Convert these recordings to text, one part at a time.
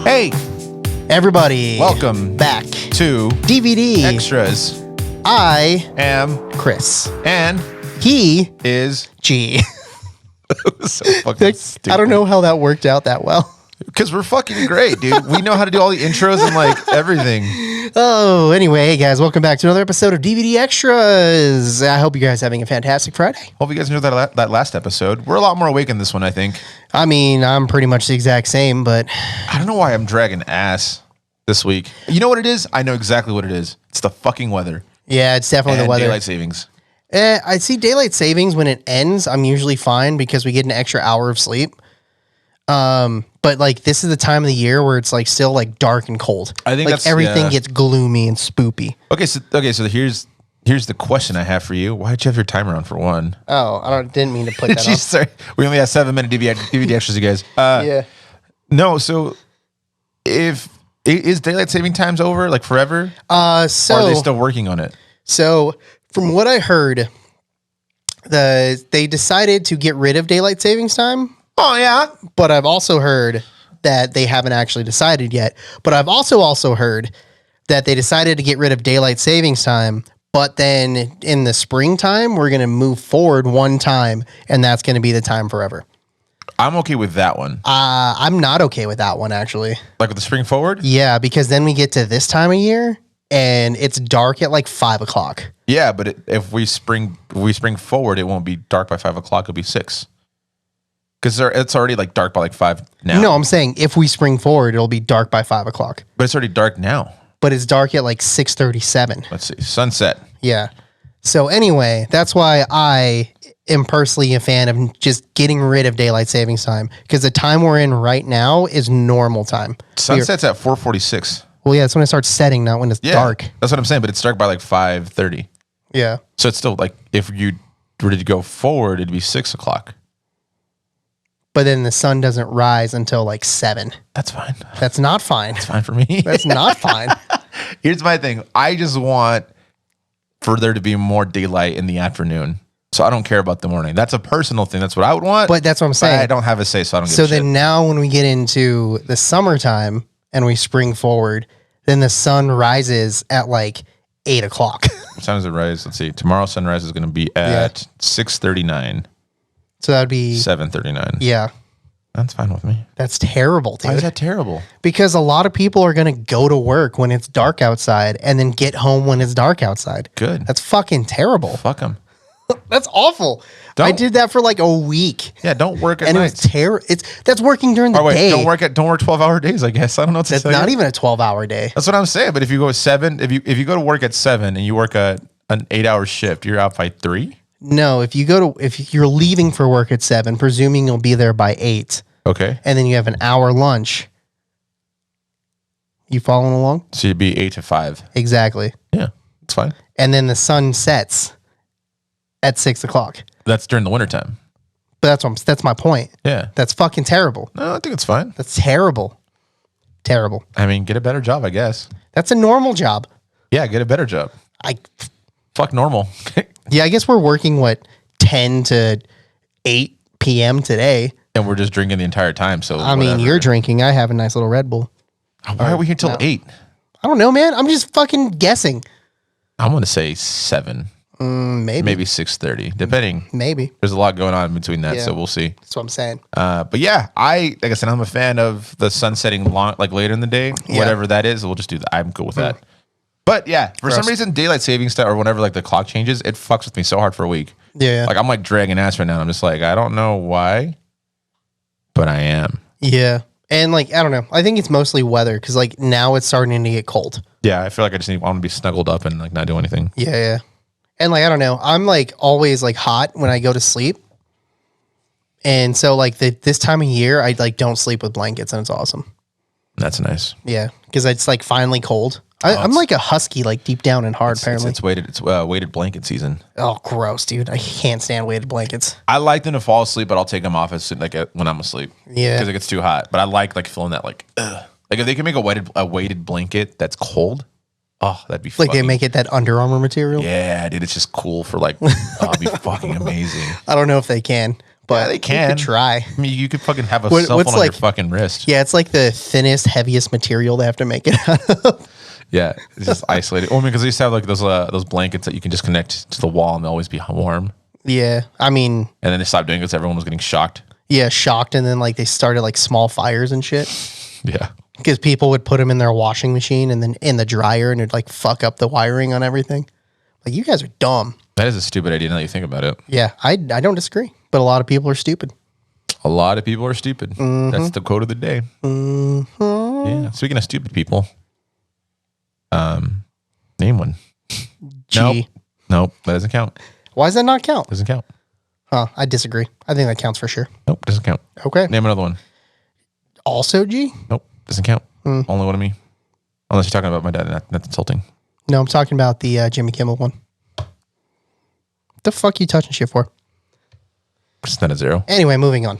Hey, Everybody, welcome back to DVD Extras. I Am Chris. and He is G. so fucking stupid. I don't know how that worked out that well. Because we're fucking great, dude. We know how to do all the intros and like everything. Oh, anyway, hey guys, welcome back to another episode of DVD Extras. I hope you guys are having a fantastic Friday. Hope you guys enjoyed that last episode. We're a lot more awake in this one, I think. I mean, I'm pretty much the exact same, but I don't know why I'm dragging ass this week. You know what it is? I know exactly what it is. It's the fucking weather. yeah, it's definitely And the weather. daylight savings. I see daylight savings when it ends. I'm usually fine because we get an extra hour of sleep. But like this is the time of the year where it's like still like dark and cold. I think like that's everything gets gloomy and spoopy. Okay, so here's the question I have for you. Why did you have your timer on for one? Oh, didn't mean to put that on. Jeez, sorry. We only have 7-minute DVD extras, you guys. Yeah. No, so if is daylight saving times over like forever? So or are they still working on it? So from what I heard, they decided to get rid of daylight savings time. Oh yeah. But I've also heard that they haven't actually decided yet. But I've also heard that they decided to get rid of daylight savings time. But then in the springtime, we're going to move forward one time, and that's going to be the time forever. I'm okay with that one. I'm not okay with that one, actually. Like with the spring forward? Yeah, because then we get to this time of year, and it's dark at like 5 o'clock. Yeah, but if we spring forward, it won't be dark by 5 o'clock. It'll be 6. Because it's already like dark by like 5 now. No, I'm saying if we spring forward, it'll be dark by 5 o'clock. But it's already dark now. But it's dark at like 6:37. Let's see. Sunset. Yeah. So anyway, that's why I am personally a fan of just getting rid of daylight savings time, because the time we're in right now is normal time. Sunset's at 4:46. Well, yeah, it's when it starts setting, not when it's dark. That's what I'm saying, but it's dark by like 5:30. Yeah. So it's still like if you were to go forward, it'd be 6 o'clock. But then the sun doesn't rise until like 7. That's fine. That's not fine. That's fine for me. That's not fine. Here's my thing. I just want for there to be more daylight in the afternoon. So I don't care about the morning. That's a personal thing. That's what I would want. But that's what I'm saying. I don't have a say, so I don't give So a then shit. now when we get into the summertime and we spring forward, then the sun rises at like 8 o'clock. What time does it rise? Let's see. Tomorrow's sunrise is going to be at 6:39. So that would be 7:39. Yeah. That's fine with me. That's terrible, dude. Why is that terrible? Because a lot of people are going to go to work when it's dark outside and then get home when it's dark outside. Good. That's fucking terrible. Fuck them. That's awful. I did that for like a week. Yeah, don't work at And night. it was terrible. That's working during the day. Don't work 12-hour days, I guess. I don't know what to That's tell not you. even a 12-hour day. That's what I'm saying. But if you go 7, if you go to work at 7 and you work an 8-hour shift, you're out by 3. No, if you're leaving for work at 7, presuming you'll be there by 8, Okay. and then you have an hour lunch. You following along? So you'd be 8 to 5. Exactly. Yeah, it's fine. And then the sun sets at 6 o'clock. That's during the wintertime. But that's my point. Yeah. That's fucking terrible. No, I think it's fine. That's terrible. Terrible. I mean, get a better job, I guess. That's a normal job. Yeah, get a better job. Fuck normal. Yeah, I guess we're working, 10 to 8 p.m. today. And we're just drinking the entire time. So I mean, you're drinking. I have a nice little Red Bull. Why are we here till 8? I don't know, man. I'm just fucking guessing. I'm going to say 7. Maybe 6:30, depending. Maybe. There's a lot going on in between that, Yeah. so we'll see. That's what I'm saying. But yeah, like I said, I'm a fan of the sun setting like later in the day, Yeah. whatever that is. We'll just do that. I'm cool with that. But yeah, for some reason, daylight savings time or whenever like the clock changes, it fucks with me so hard for a week. Yeah. Like I'm like dragging ass right now. I'm just like, I don't know why, but I am. Yeah. And like, I don't know. I think it's mostly weather because like now it's starting to get cold. Yeah, I feel like I want to be snuggled up and like not do anything. Yeah. Yeah. And like, I don't know. I'm like always like hot when I go to sleep. And so like this time of year, I like don't sleep with blankets and it's awesome. That's nice. Yeah. Because it's like finally cold. I'm like a husky, like deep down and hard, apparently. It's weighted blanket season. Oh, gross, dude. I can't stand weighted blankets. I like them to fall asleep, but I'll take them off when I'm asleep. Yeah. Because it gets too hot. But I like feeling that like, ugh. Like if they can make a weighted blanket that's cold, oh, that'd be Like they make it that Under Armour material? Yeah, dude, it's just cool for like, oh, it'd be fucking amazing. I don't know if they can. but they you can could try. I mean, you could fucking have a What- cell what's phone on your like- fucking wrist. Yeah, it's like the thinnest, heaviest material they have to make it out of. Yeah, it's just isolated. Well, I mean, because they used to have like those blankets that you can just connect to the wall and they'll always be warm. Yeah, I mean, And then they stopped doing it because everyone was getting shocked. yeah, shocked, and then like they started like small fires and shit Yeah. because people would put them in their washing machine and then in the dryer, and it'd like fuck up the wiring on everything. Like, you guys are dumb. That is a stupid idea now that you think about it. Yeah, I don't disagree, but a lot of people are stupid. A lot of people are stupid. That's the quote of the day. Yeah. Speaking of stupid people, name one. G. Nope. That doesn't count. Why does that not count? Doesn't count. Huh, I disagree. I think that counts for sure. Nope. Doesn't count. Okay. Name another one. Also G? Nope. Doesn't count. Only one of me. Unless you're talking about my dad. That's insulting. No, I'm talking about the Jimmy Kimmel one. What the fuck you touching shit for? It's not a zero. Anyway, moving on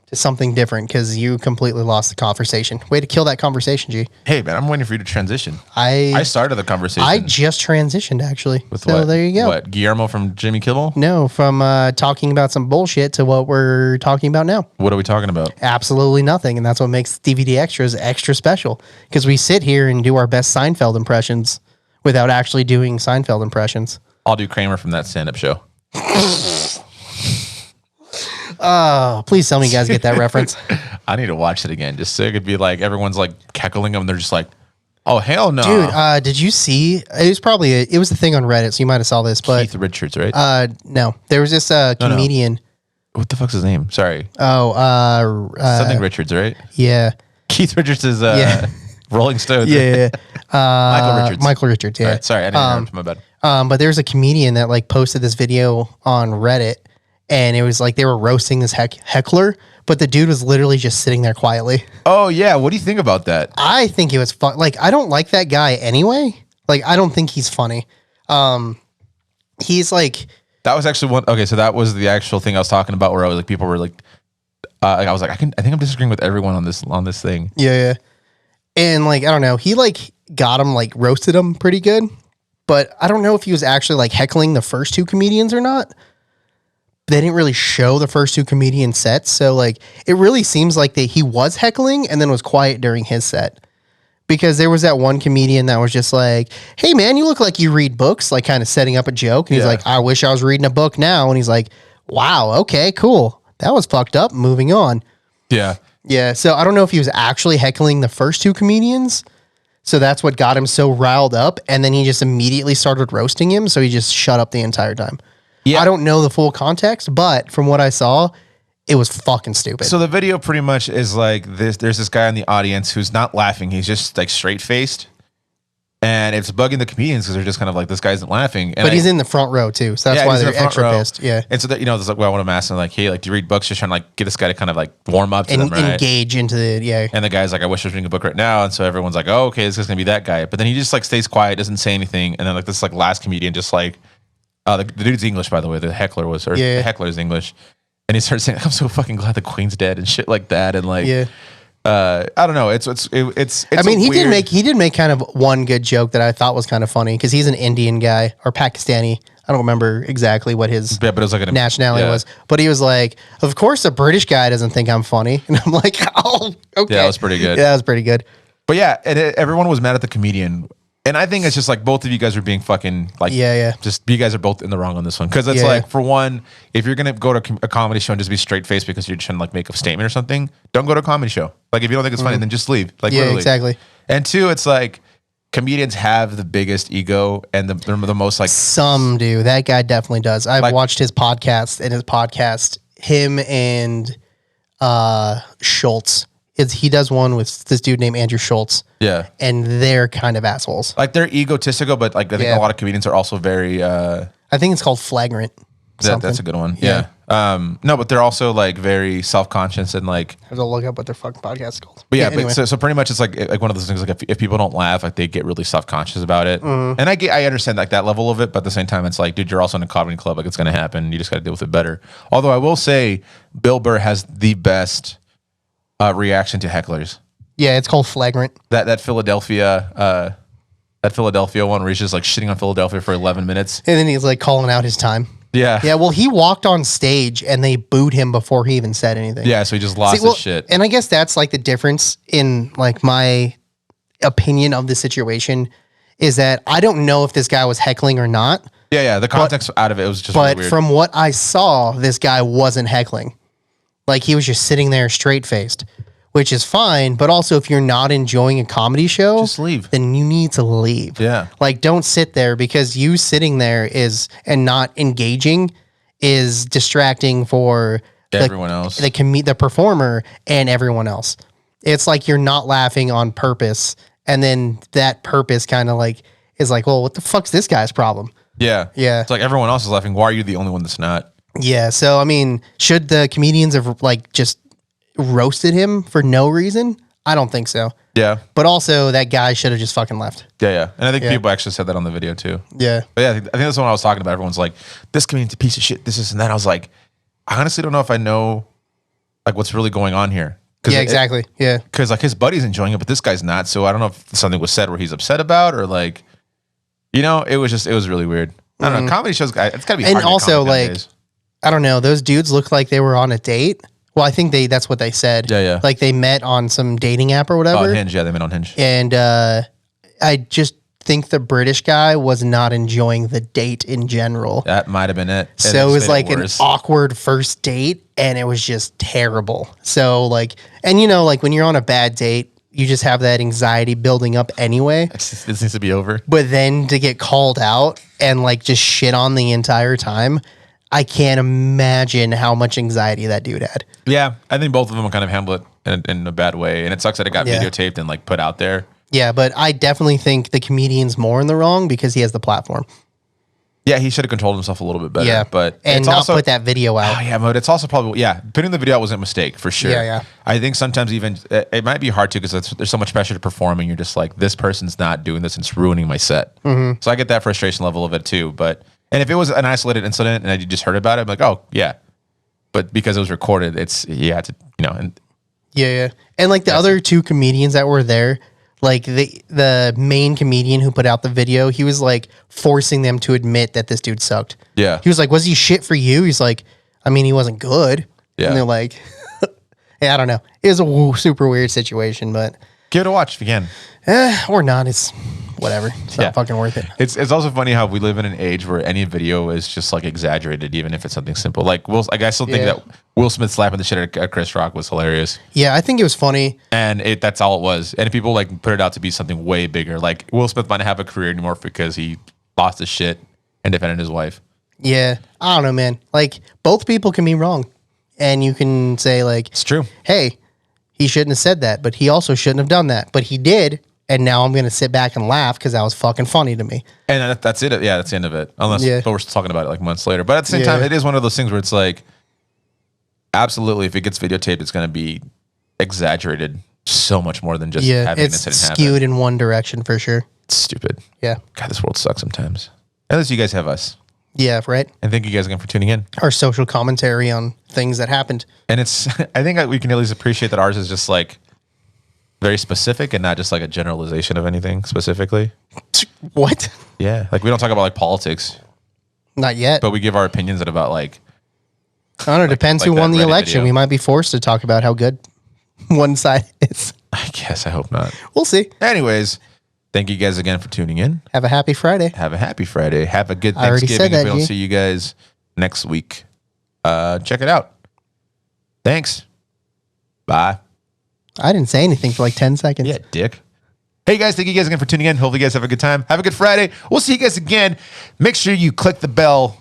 to something different because you completely lost the conversation. Way to kill that conversation, G. Hey, man, I'm waiting for you to transition. I started the conversation. I just transitioned actually. with so what? there you go. What? Guillermo from Jimmy Kimmel? No, from talking about some bullshit to what we're talking about now. What are we talking about? Absolutely nothing. And that's what makes DVD Extras extra special because we sit here and do our best Seinfeld impressions without actually doing Seinfeld impressions. I'll do Kramer from that stand-up show. Oh, please tell me you guys get that reference. I need to watch it again just so it could be like everyone's like cackling them. They're just like, oh, hell no. Dude, did you see? It was the thing on Reddit, so you might have saw this, but Keith Richards, right? no, there was this comedian. What the fuck's his name? Sorry. Something. Richards, right? Yeah, Keith Richards is Yeah. Rolling Stones. yeah. Michael Richards. Michael Richards. Yeah. All right, sorry, I didn't interrupt. My bad. But there's a comedian that like posted this video on Reddit, and it was like they were roasting this heckler, but the dude was literally just sitting there quietly. Oh, yeah. What do you think about that? I think it was fun. Like, I don't like that guy anyway. Like, I don't think he's funny. He's like, That was actually one. Okay, so that was the actual thing I was talking about where I was like, people were like I was like, I think I'm disagreeing with everyone on this thing. yeah. And like, I don't know. He like got him, like roasted him pretty good, but I don't know if he was actually like heckling the first two comedians or not. They didn't really show the first two comedian sets. So like, it really seems like he was heckling and then was quiet during his set. Because there was that one comedian that was just like, hey man, you look like you read books, like kind of setting up a joke. And he's Yeah. like, I wish I was reading a book now. And he's like, wow, okay, cool. That was fucked up. Moving on. Yeah. Yeah. So I don't know if he was actually heckling the first two comedians. So that's what got him so riled up. And then he just immediately started roasting him. So he just shut up the entire time. Yeah. I don't know the full context, but from what I saw, it was fucking stupid. So the video pretty much is like this. There's this guy in the audience who's not laughing. He's just like straight faced, and it's bugging the comedians because they're just kind of like, this guy isn't laughing. And but he's in the front row too, so that's Yeah, why he's in they're the front extra row. pissed. Yeah, And so that, there's like, well, I want to ask him like, hey, like, do you read books? Just trying to like get this guy to kind of like warm up to and them, right? engage into the And the guy's like, I wish I was reading a book right now. And so everyone's like, oh, okay, this is gonna be that guy. But then he just like stays quiet, doesn't say anything. And then like this like last comedian just like, the dude's English, by the way. The heckler was, or Yeah. the heckler's English. And he starts saying, I'm so fucking glad the Queen's dead and shit like that. And like, Yeah. I don't know. It's I mean, he did make kind of one good joke that I thought was kind of funny because he's an Indian guy or Pakistani. I don't remember exactly what his Yeah, but it was like nationality was, but he was like, "Of course, a British guy doesn't think I'm funny," and I'm like, "Oh, okay." Yeah, that was pretty good. Yeah, that was pretty good. But yeah, and everyone was mad at the comedian. And I think it's just like both of you guys are being fucking like, Yeah. just you guys are both in the wrong on this one. Cause it's Yeah. like, for one, if you're going to go to a comedy show and just be straight faced because you're trying to like make a statement or something, don't go to a comedy show. Like if you don't think it's funny, then just leave. Like Yeah, literally. exactly. And two, it's like comedians have the biggest ego and they're the most like, Some do. That guy definitely does. I've Like- watched his podcast, and his podcast, him and Schultz. He does one with this dude named Andrew Schultz, yeah. and they're kind of assholes. Like they're egotistical, but like I think Yeah. a lot of comedians are also very, I think it's called Flagrant. that's a good one. Yeah. Yeah. No, but they're also like very self-conscious and like, I have to look up what their fucking podcast is called. but yeah, anyway. so pretty much it's like one of those things, like if people don't laugh, like they get really self-conscious about it. Mm-hmm. And I understand like that level of it, but at the same time, it's like, dude, you're also in a comedy club. Like it's going to happen. You just got to deal with it better. Although I will say Bill Burr has the best reaction to hecklers. Yeah, it's called Flagrant. That Philadelphia one where he's just like shitting on Philadelphia for 11 minutes. And then he's like calling out his time. Yeah. Yeah, well, he walked on stage and they booed him before he even said anything. Yeah, so he just lost his shit. And I guess that's like the difference in like my opinion of the situation is that I don't know if this guy was heckling or not. Yeah. The context out of it was just really But weird. from what I saw, this guy wasn't heckling. Like he was just sitting there straight faced, which is fine. But also, if you're not enjoying a comedy show, Just leave. Then you need to leave. Yeah. Like don't sit there because you sitting there and not engaging is distracting for Everyone else. the performer and everyone else. It's like you're not laughing on purpose. And then that purpose kind of like is like, well, what the fuck's this guy's problem? Yeah. Yeah. It's like everyone else is laughing. Why are you the only one that's not? Yeah. So, I mean, should the comedians have like just roasted him for no reason? I don't think so. Yeah. But also, that guy should have just fucking left. Yeah. And I think people actually said that on the video too. Yeah. But yeah, I think that's what I was talking about. Everyone's like, this comedian's a piece of shit, this and that. I was like, I honestly don't know if I know like what's really going on here. Yeah, exactly. Yeah. Because like his buddy's enjoying it, but this guy's not. So I don't know if something was said where he's upset about or like, it was really weird. I don't know. Comedy shows, it's gotta be hard. And also, like, nowadays. I don't know. Those dudes look like they were on a date. Well, I think that's what they said. Yeah. Like they met on some dating app or Oh, whatever. Hinge. Yeah, they met on Hinge. And I just think the British guy was not enjoying the date in general. That might have been it. So it was like an awkward first date and it was just terrible. So like, and like when you're on a bad date, you just have that anxiety building up anyway. This needs to be over. But then to get called out and like just shit on the entire time, I can't imagine how much anxiety that dude had. Yeah, I think both of them kind of handle it in a bad way. And it sucks that it got videotaped and like put out there. Yeah, but I definitely think the comedian's more in the wrong because he has the platform. Yeah, he should have controlled himself a little bit better. Yeah, but and it's not also, put that video out. Oh, yeah, but it's also probably, putting the video out wasn't a mistake for sure. Yeah. I think sometimes even, it might be hard too because there's so much pressure to perform and you're just like, this person's not doing this and it's ruining my set. Mm-hmm. So I get that frustration level of it too. And if it was an isolated incident and you just heard about it, I'm like, oh, yeah. But because it was recorded, you had to, and Yeah. And like the other two comedians that were there, like the main comedian who put out the video, he was like forcing them to admit that this dude sucked. Yeah. He was like, was he shit for you? He's like, I mean, he wasn't good. Yeah. And they're like, yeah, I don't know. It was a super weird situation, but give it a watch if you can. or not. It's whatever. It's not fucking worth it. It's also funny how we live in an age where any video is just like exaggerated, even if it's something simple. Like I still think that Will Smith slapping the shit at Chris Rock was hilarious. Yeah, I think it was funny. And that's all it was. And people like put it out to be something way bigger. Like Will Smith might not have a career anymore because he lost his shit and defended his wife. Yeah, I don't know, man. Like both people can be wrong, and you can say like, It's true. hey, he shouldn't have said that, but he also shouldn't have done that, but he did. And now I'm going to sit back and laugh because that was fucking funny to me. And that's it. Yeah, that's the end of it. Unless but we're still talking about it like months later. But at the same time, it is one of those things where it's like, absolutely, if it gets videotaped, it's going to be exaggerated so much more than just having an it's incident happen. skewed in one direction for sure. It's stupid. Yeah. God, this world sucks sometimes. At least you guys have us. Yeah, right. And thank you guys again for tuning in. Our social commentary on things that happened. And it's, I think we can at least appreciate that ours is just like very specific and not just like a generalization of anything specifically. What? Yeah. Like we don't talk about like politics, Not yet. but we give our opinions about like, I don't know. Depends like who that won the Reddit election. video. We might be forced to talk about how good one side is. I guess, I hope not. We'll see. Anyways, thank you guys again for tuning in. Have a happy Friday. Have a happy Friday. Have a good I already Thanksgiving. said If we that, don't G. see you guys next week, check it out. Thanks. Bye. I didn't say anything for like 10 seconds. Yeah, dick. Hey guys, thank you guys again for tuning in. Hopefully you guys have a good time. Have a good Friday. We'll see you guys again. Make sure you click the bell,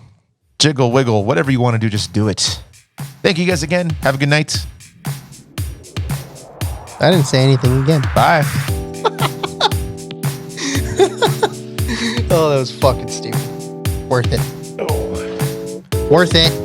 jiggle, wiggle, whatever you want to do, just do it. Thank you guys again. Have a good night. I didn't say anything again. Bye. Oh, that was fucking stupid. Worth it. Worth it.